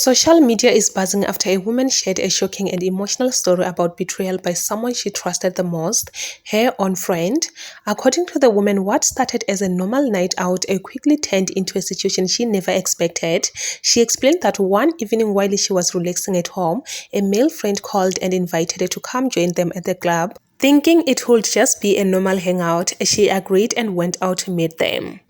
Social media is buzzing after a woman shared a shocking and emotional story about betrayal by someone she trusted the most, her own friend. According to the woman, what started as a normal night out quickly turned into a situation she never expected. She explained that one evening while she was relaxing at home, a male friend called and invited her to come join them at the club. Thinking it would just be a normal hangout, she agreed and went out to meet them.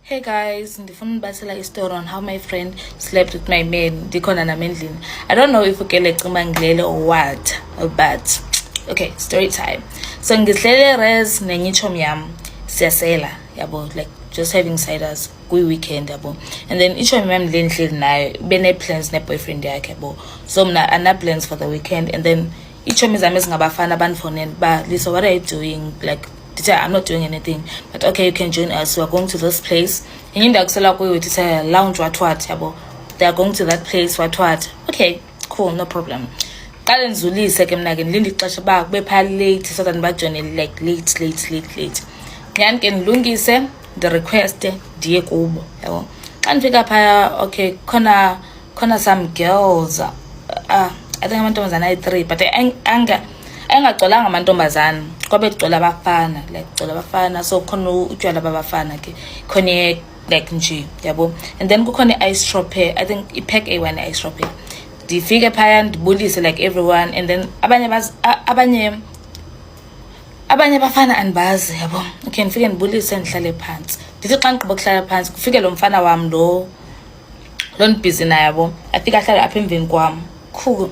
Hey guys, ndifuna ubasela story on how my friend slept with my man ndikhona namendlini. I don't know if ukele cima ngilele or what, but okay, story time. So ngihlele res nenye ichomi yam siyasela yabo, like just having ciders kuyi weekend yabo. And then ichomi yam le ndihleli nayo bene plans ne boyfriend yakhe yabo. So mna ana plans for the weekend, and then ichomi zami ezingabafana bandifonela ba, Lisa, what are you doing? Like I'm not doing anything, but okay, you can join us. We are going to this place. And in the lounge what. They are going to that place what. Okay, cool, no problem. Kalen Zuli second nagin Lindy Clash back, be late, so that back journey like late. Yan can lungi se the request dear Kubo. Can't figure up okay, Kona some girls. I think I'm to an I3, but anger. Engagcolanga amantombazana kwabe gcola abafana, like gcola abafana, so khona utshwala babafana ke khona like nje yabo. And then kukhona ice shop here, I think ipack A1 ice shop here. Ndifike phaya ndibulise like everyone, and then abanye abafana andibazi yabo. Okay, ndifike ndibulise ndihlale phansi. Ndithi xa ndigqiba ukuhlala phansi kufike lo mfana wam lo ndibhizi naye yabo, afika ahlala apha emveni kwam. Cool,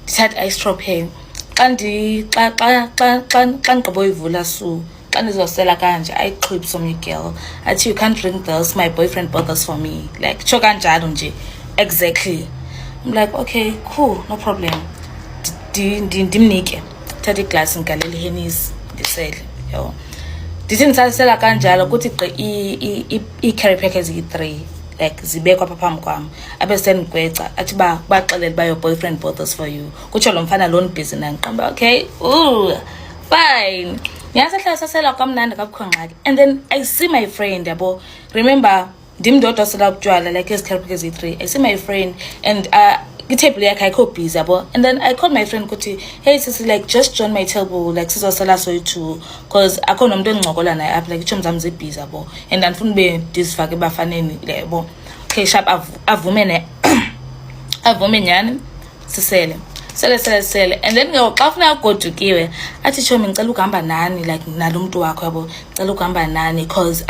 ndithatha ice shop here. Xa ndigqiba uyivula su xa ndizosela kanje ayixhwipha omnye girl athi, you can't drink this, my boyfriend bought this for me, like tsho kanjalo nje exactly. I'm like, okay, cool, no problem. Ndimnike thatha iglasi ngigalele iHennessy ndisele yabo. Ndithi ndisasela kanjalo kuthi i-carry pack eziyi-3 like zibekwa apha phambi kwam, abe sendigweca athi baxelele uba your boyfriend bought this for you. Kutsho lo mfana lo ndibhizi naye ngiqamba okay, fine. Ngiyasahlala sasela kamnandi akukho ngxaki. And then I see my friend yabo, remember ndim ndodwa osela utywala like ezi-carry eziyi-3. I see my friend and itable yakhe ayikho busy yabo. And then I called my friend kuthi, hey sisi, like just join my table, like sizosela soyi-2 because akho nomuntu endincokola naye apha, like iitshomi zam zibhizi yabo, and andifuna ube ndizifake ebafaneni yabo. Okay, sharp avume nyani sisele and then xa funa ugodukiwe athi chomi ngicela ukuhamba nani, like nalo muntu wakho yabo, ngicela ukuhamba nani because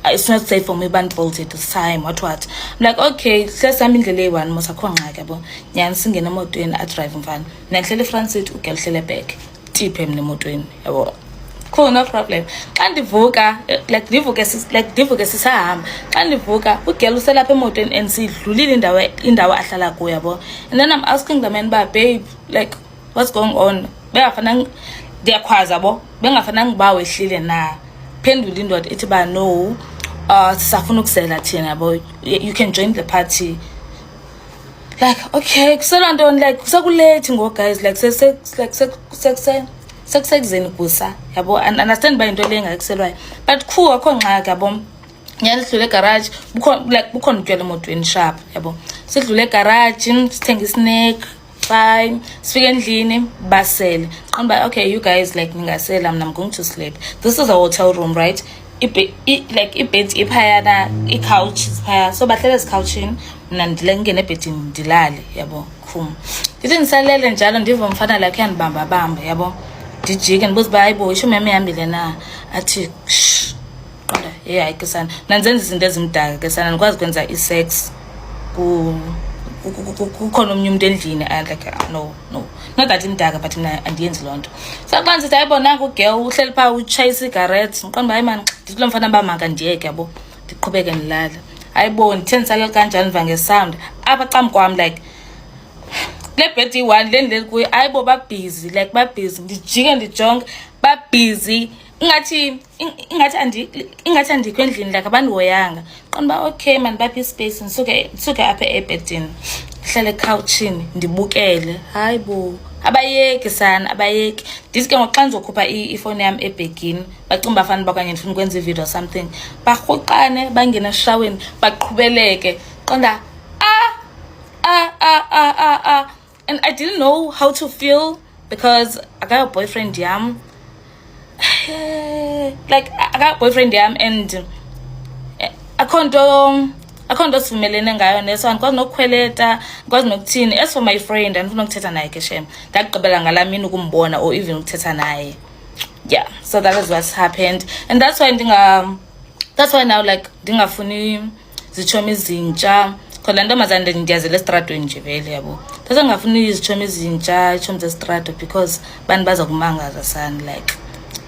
it's not safe for me bandbolted this time what. I'm like, okay, sesihamba indlela eyi-1 mos akho ngxaki yabo. Nyani singena emotweni adrive mfana, nakuhlele front seat ugel hlele back tiphe mna emotweni yabo. Cool, no problem. Xa ndivuka ndivuke sisahamba. Xa ndivuka ugel uselapha emotweni and sidlulile indawo ahlala kuyo yabo. And then I'm asking the man ba, babe, like what's going on? Bengafana ndiyakhwaza yabo, bengafana ngiba wehlile na. Phendula indoda ethi ba, no, sisafuna ukusela thina yabo, you can join the party. Like, okay, kusela ntoni, like kusekulate ngo guys, like sekusekuzeni kusa yabo. And understand by into le engakuselwayo, but cool akho ngxaki yabo. Nyani sidlule egarage bukhona utywala emotweni sharp yabo. Sidlule egarage sithenga isnack, fine. Sifike endlini basele qamba, okay you guys, like ningasela, I'm going to sleep. This is a hotel room, right? Like ibed iphayana, i-couch isiphaya, so bahlele ezicouchini, mna ndilengene ebhedini ndilale yabo. Cool, ndithi ndisalele njalo ndiva umfana like yandibamba yabo. Ndijike ndibuza uba hayibo isho mama ihambile na, athi qonda hayi ke sana nanzenza izinto ezimdaka ke sana, ndikwazi kwenza i-sex kukhona omnye umuntu endlini. Like no, not that imdaka, but mina andiyenzi loo nto. Sakuba ndithi hayibo nanku ugirl uhleli phaa utshaye isigarethi, ndiqonda hayi mani ndithi lo mfana uba maka ndiyeke yabo, ndiqhubeke ndilala. Hayibo ndithe ndisalele kanjani ndiva ngesound apha cam kwam, like le bed iyi-1 le ndileli kuyo, hayibo babhizi, like babhizi. Ndijike ndijonge babhizi, ingathi andikho endlini, like abandihoyanga. Qonda uba okay man baphi ispace, ndisuke apha ebhedini ndihlale ekhawutshini ndibukele. Hayibo abayeki sana, abayeki. Ndithi ke ngoku xa ndizokhupha ifowuni yam ebhegini bacinga bafana uba kanye ndifuna ukwenza ivideo something, barhuqane bangene eshaweni baqhubeleke. Qonda didn't know how to feel because I got a boyfriend yam. Like I got a boyfriend yam and akhonto sivumelene ngayo neso andikwazi nokukhweleta andikwazi nokuthini. As for my friend andifuna ukuthetha naye ke shem, ndagqibela ngala mini ukumbona or even ukuthetha naye. Yeah, so that is what's happened, and that's why now like ndingafuni zitshomi ezintsha because le ntombazana ndiyazela estradweni nje vele yabo. That's why ndingafuni izitshomi ezintsha, itshomi zestrado, because bantu baza kumangaza sana, like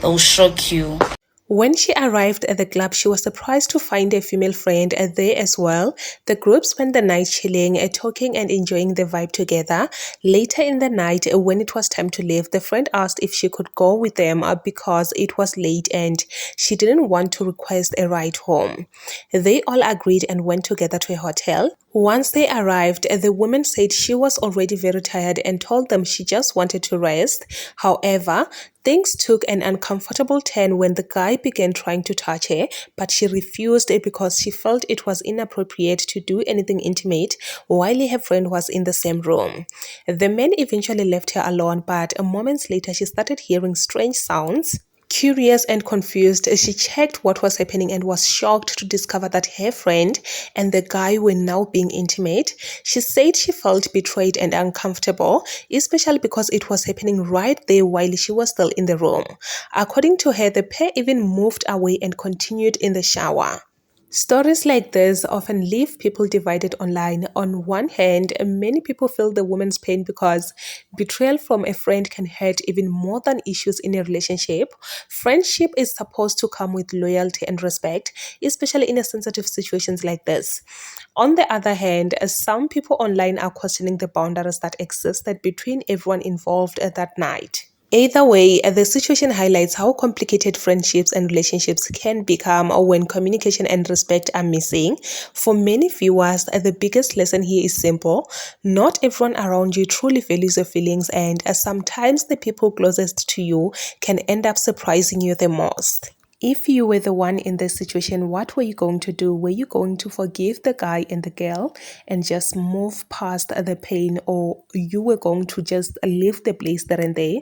they'll shock you. When she arrived at the club, she was surprised to find a female friend there as well. The group spent the night chilling, talking and enjoying the vibe together. Later in the night, when it was time to leave, the friend asked if she could go with them because it was late and she didn't want to request a ride home. They all agreed and went together to a hotel. Once they arrived, the woman said she was already very tired and told them she just wanted to rest. However, things took an uncomfortable turn when the guy began trying to touch her, but she refused because she felt it was inappropriate to do anything intimate while her friend was in the same room. The man eventually left her alone, but moments later she started hearing strange sounds. Curious and confused, she checked what was happening and was shocked to discover that her friend and the guy were now being intimate. She said she felt betrayed and uncomfortable, especially because it was happening right there while she was still in the room. According to her, the pair even moved away and continued in the shower. Stories like this often leave people divided online. On one hand, many people feel the woman's pain because betrayal from a friend can hurt even more than issues in a relationship. Friendship is supposed to come with loyalty and respect, especially in a sensitive situations like this. On the other hand, some people online are questioning the boundaries that existed between everyone involved at that night. Either way, the situation highlights how complicated friendships and relationships can become when communication and respect are missing. For many viewers, the biggest lesson here is simple. Not everyone around you truly values your feelings, and sometimes the people closest to you can end up surprising you the most. If you were the one in this situation, what were you going to do? Were you going to forgive the guy and the girl and just move past the pain, or you were going to just leave the place there and there?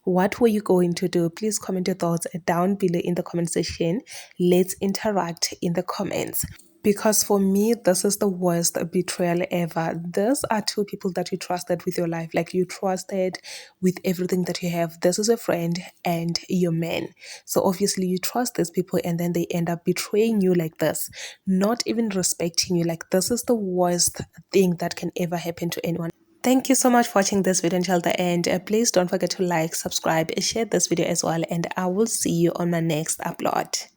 What were you going to do? Please comment your thoughts down below in the comment section. Let's interact in the comments. Because for me, this is the worst betrayal ever. These are two people that you trusted with your life. Like you trusted with everything that you have. This is a friend and your man. So obviously you trust these people and then they end up betraying you like this. Not even respecting you. Like this is the worst thing that can ever happen to anyone. Thank you so much for watching this video until the end. Please don't forget to like, subscribe, share this video as well. And I will see you on my next upload.